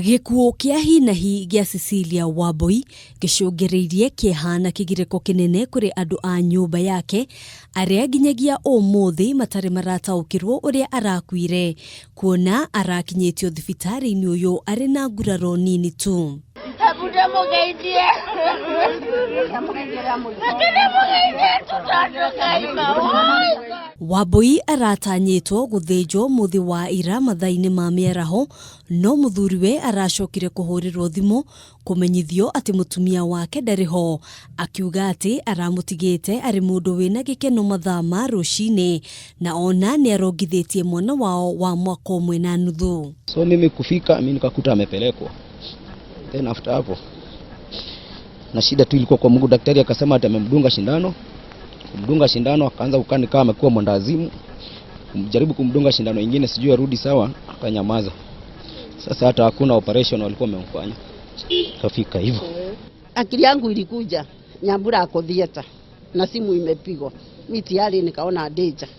Gikuo kia hinahi gia Cecilia Wambui gicungereirie kiehana kigireko kinene kuri andu a nyumba yake aria ginyagia umuthi matari marataukirwo uria arakuire kuona arakinyitio thibitari-ini uyu ari na nguraro nini tu. Wambui aratanyitwo guthinjuo muthi wa ira mathaini ma miaraho, no muthuriwe aracokire kuhurirwo thimu kumenyithio ati mutumia wake ndariho, akiuga ati aramutigite ari mundu wina gikeno mathaa ma rucini na ona ni arongithitie mwana wao wa mwaka umwe na nuthu. So mimi kufika mimi nikakuta amepelekwa. Then after hapo na shida tu ilikuwa kwa Mungu, daktari akasema ati amemdunga shindano. Kumdunga shindano akaanza kukani kama amekuwa mwendazimu. Kumjaribu kumdunga shindano nyingine sijui arudi sawa, akanyamaza. Sasa hata hakuna operation walikuwa wamemfanya. Kafika hivyo. Akili yangu ilikuja Nyambura ako theater na simu imepigwa. Mimi tayari nikaona danger.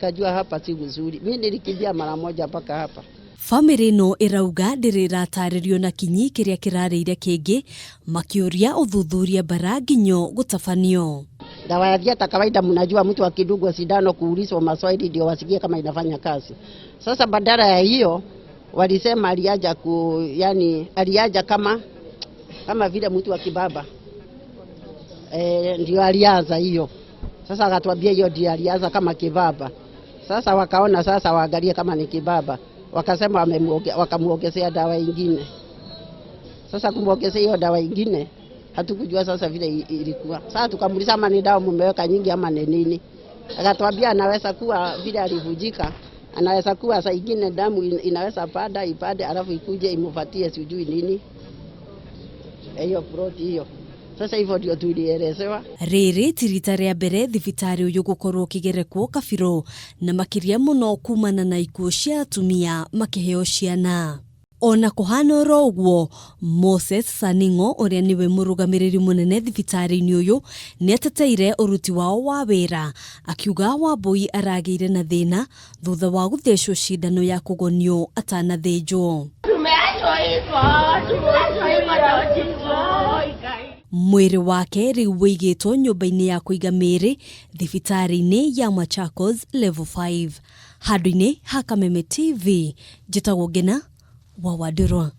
Kajua hapa si vizuri. Mimi nilikimbia mara moja mpaka hapa. Family no irauga ndiriratarerio na kinyi kiria kirareire kingi makiuria Uthuthuria baraginyo gutafanio. Dawa ya dieta kawaida mnajua mtu akidungwa sindano kuulizwa maswali ndio wasikie kama inafanya kazi. Sasa badala ya hiyo walisema aliaja aliaja kama vile mtu wa kibaba. Ndio alianza hiyo. Sasa akatuambia hiyo ndio alianza kama kibaba. Sasa wakaona sasa waangalie kama ni kibaba. Wakasema wakamuongezea dawa nyingine. Sasa kumuongezea hiyo dawa nyingine hatukujua sasa vile ilikuwa. Sasa tukamuuliza ama ni dawa mmeweka nyingi ama ni nini. Akatuambia anaweza kuwa vile alivujika, anaweza kuwa saa nyingine damu inaweza ipade alafu ikuje imufatie sijui nini. Hiyo proti hiyo. Sasa hivyo ndio tulielezewa. Riri tirita ria mbere thibitari uyu gukorwo kigerekwo kabiro na makiria muno kumana na ikuo cia atumia makiheo ciana. Ona kuhana roguo Moses Saningo uria niwe murugamiriri munene thibitari-ini uyu neteteire uruti wao wa wira, akiuga Wambui arageire na thina thutha wa guthecwo shindano ya kugonio atanathinjwo. Mwiri wake riu wigitwo nyumba-ini ya kuiga miri thibitari-ini ya Machakos level 5. Handu-ini ha Kameme TV njitagwo Ngina wa Wadurwa.